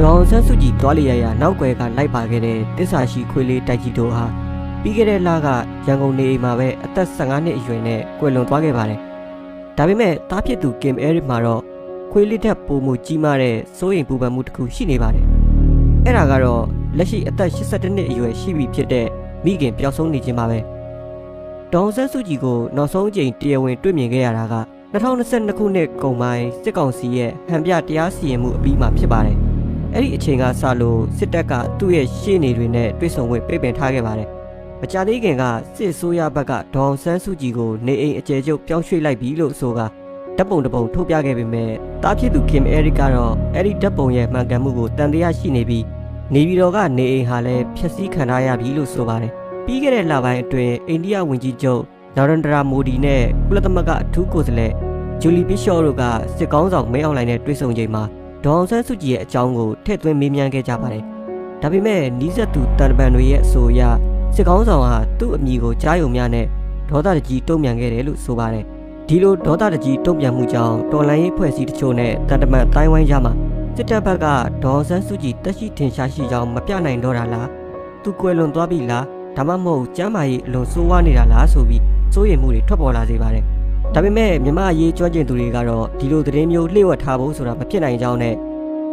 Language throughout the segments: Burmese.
ဒေါအောင်ဆန်းစုကြည်တွားလျက်ရနောက်ွယ်ကလိုက်ပါခဲ့တဲ့တစ္ဆာရှိခွေးလေးတိုက်ကြီးတို့ဟာပြီးခဲ့တဲ့လကရန်ကုန်နေအိမ်မှာပဲအသက်15နှစ်အရွယ်နဲ့ကွယ်လွန်သွားခဲ့ပါတယ်။ဒါပေမဲ့တားဖြစ်သူကင်အဲရစ်မှာတော့ခွေးလေးထက်ပိုမိုကြီးမားတဲ့စိုးရိမ်ပူပန်မှုတစ်ခုရှိနေပါတယ်။အဲ့ဒါကတော့လက်ရှိအသက်82နှစ်အရွယ်ရှိပြီဖြစ်တဲ့မိခင်ပျောက်ဆုံးနေခြင်းပါပဲ။ဒေါအောင်ဆန်းစုကြည်ကိုနောက်ဆုံးအကြိမ်တရားဝင်တွေ့မြင်ခဲ့ရတာက2022ခုနှစ်ကုန်ပိုင်းစစ်ကောင်စီရဲ့ဟန်ပြတရားစီရင်မှုအပြီးမှာဖြစ်ပါတယ်။အဲ့ဒီအချိန်ကစလို့စစ်တပ်ကသူ့ရဲ့ရှေ့နေတွေနဲ့တွေ့ဆုံခွင့်ပိတ်ပင်ထားခဲ့ပါတယ်။မကြာသေးခင်ကစစ်ဆိုးရဘက်ကဒေါအောင်ဆန်းစုကြည်ကိုနေအိမ်အကျယ်ချုပ်ပြောင်းရွှေ့လိုက်ပြီလို့ဆိုကဓာတ်ပုံတစ်ပုံထုတ်ပြခဲ့ပေမဲ့တားဖြစ်သူကင်အဲရစ်ကတော့အဲ့ဒီဓာတ်ပုံရဲ့မှန်ကန်မှုကိုတန်တရားရှိနေပြီးနေပြည်တော်ကနေအိမ်ဟာလည်းဖျက်ဆီးခံထားရပြီလို့ဆိုပါတယ်။ပြီးခဲ့တဲ့လပိုင်းအတွင်းအိန္ဒိယဝန်ကြီးချုပ်နာရန်ဒရာမိုဒီနဲ့ကုလသမဂ္ဂအထူးကိုယ်စားလှယ်ဂျူလီဘီရှော့တို့ကစစ်ကောင်းဆောင်မဲအောင်လှိုင်နဲ့တွေ့ဆုံချိန်မှာဒေါအောင်ဆန်းစုကြည်ရဲ့အကြောင်းကိုထည့်သွင်းမေးမြန်းခဲ့ကြပါတယ်။ဒါပေမဲ့နီးစပ်သူတန်တပန်တွေရဲ့အဆိုအရစစ်ကောင်းဆောင်ဟာသူ့အမည်ကိုကြားယုံများနဲ့ဒေါသတကြီးတုံ့ပြန်ခဲ့တယ်လို့ဆိုပါတယ်။ဒီလိုဒေါသတကြီးတုံ့ပြန်မှုကြောင့်တော်လှန်ရေးဖွဲ့စည်းတချို့နဲ့တန်တပန်တိုင်းဝိုင်းကြားမှာစစ်တပ်ဘက်ကဒေါအောင်ဆန်းစုကြည်တက်ရှိထင်ရှားရှိကြောင်းမပြနိုင်တော့တာလား။သူကွယ်လွန်သွားပြီလား။ဒါမှမဟုတ်ကျမ်းမာရေးအလွန်ဆိုးဝါးနေတာလားဆိုပြီးစိုးရိမ်မှုတွေထွက်ပေါ်လာစေပါတယ်။ဒါပေမဲ့မြမအရေးကျွမ်းကျင်သူတွေကတော့ဒီလိုသတင်းမျိုးလှည့်ဝက်ထားဖို့ဆိုတာမဖြစ်နိုင်ကြောင်းနဲ့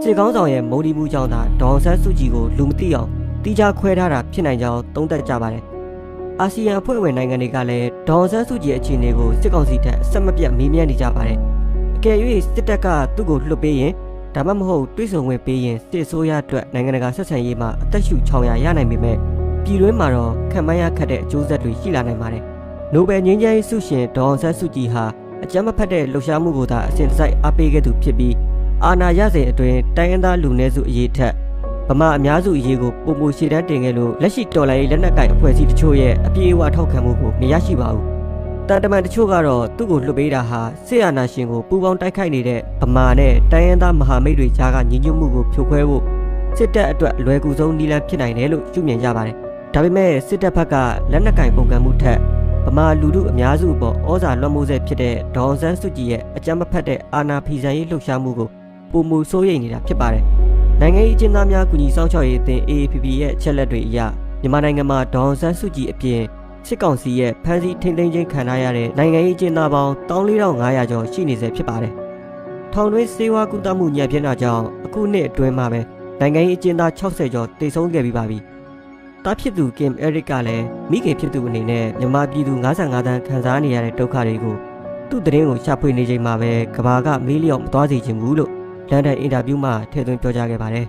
စစ်ကောင်းဆောင်ရဲ့မုံဒီမှုကြောင့်သာဒေါအောင်ဆန်းစုကြည်ကိုလူမသိအောင်တိကျခွဲထားတာဖြစ်နိုင်ကြောင်းသုံးသပ်ကြပါတယ်။အာဆီယံအဖွဲ့ဝင်နိုင်ငံတွေကလည်းဒေါအောင်ဆန်းစုကြည်အခြေအနေကိုစစ်ကောင်စီထက်အဆက်မပြတ်မေးမြန်းနေကြပါတယ်။အကယ်၍စစ်တပ်ကသူ့ကိုလွှတ်ပေးရင်ဒါမှမဟုတ်တွေးဆုံခွင့်ပေးရင်စစ်အစိုးရအတွက်နိုင်ငံတကာဆက်ဆံရေးမှာအသက်ရှူချောင်ရနိုင်ပေမဲ့ပြည်တွင်းမှာတော့ခံမရခတ်တဲ့အကျိုးဆက်တွေရှိလာနိုင်ပါတယ်။နိုဘယ်ငြိမ်းချမ်းရေးဆုရှင်ဒေါအောင်ဆန်းစုကြည်ဟာအကြမ်းမဖက်တဲ့လှုပ်ရှားမှုကိုသာအစဉ်တစိုက်အားပေးခဲ့သူဖြစ်ပြီးအာဏာရစဉ်အတွင်းတိုင်းရင်းသားလူနည်းစုအရေးထက်ဗမာအများစုအရေးကိုပုံမရှေ့တန်းတင်ခဲ့လို့လက်ရှိတော်လှန်ရေးလက်နက်ကိုင်အဖွဲ့အစည်းတချို့ရဲ့အပြေအဝထောက်ခံမှုကိုမရရှိပါဘူး။တန်တမန်တချို့ကတော့သူ့ကိုလွှတ်ပေးတာဟာစစ်အာဏာရှင်ကိုပူးပေါင်းတိုက်ခိုက်နေတဲ့ဗမာနဲ့တိုင်းရင်းသားမဟာမိတ်တွေကြားကညီညွတ်မှုကိုဖြိုခွဲဖို့စစ်တပ်အတွက်အလွယ်ကူဆုံးနည်းလမ်းဖြစ်နိုင်တယ်လို့ရှုမြင်ကြပါတယ်။ဒါပေမဲ့စစ်တပ်ဘက်ကလက်နက်ကင်ပုံကံမှုထက်ဗမာလူထုအများစုအပေါ်ဩဇာလွှမ်းမိုးဆဲဖြစ်တဲ့ဒေါအောင်ဆန်းစုကြည်ရဲ့အကြမ်းမဖက်တဲ့အာဏာဖီဆန်ရေးလှုပ်ရှားမှုကိုပုံမူစိုးရိမ်နေတာဖြစ်ပါတယ်။နိုင်ငံရေးအကျဉ်းသားများကူညီဆောင်ရှောက်ရေးအသင်း AAPP ရဲ့အချက်လက်တွေအရမြန်မာနိုင်ငံမှာဒေါအောင်ဆန်းစုကြည်အပြင်စစ်ကောင်စီရဲ့ဖမ်းဆီးထိန်းသိမ်းခြင်းခံထားရတဲ့နိုင်ငံရေးအကျဉ်းသားပေါင်း14500ကျော်ရှိနေဆဲဖြစ်ပါတယ်။ထောင်တွင်းစေဝါကုသမှုညံ့ဖျင်းတာကြောင့်အခုနှစ်အတွင်းမှာပဲနိုင်ငံရေးအကျဉ်းသား60ကျော်တိတ်ဆုံးခဲ့ပြီးပါပြီ။တားဖြစ်သူကင်အဲရစ်ကလည်းမိခင်ဖြစ်သူအနေနဲ့မြန်မာပြည်သူ55တန်းခံစားနေရတဲ့ဒုက္ခတွေကိုသူ့သတင်းကိုရှာဖွေနေချိန်မှာပဲကဘာကမေးလျော့မသွားစေချင်ဘူးလို့လန်ဒန်အင်တာဗျူးမှာထည့်သွင်းပြောကြားခဲ့ပါတယ်။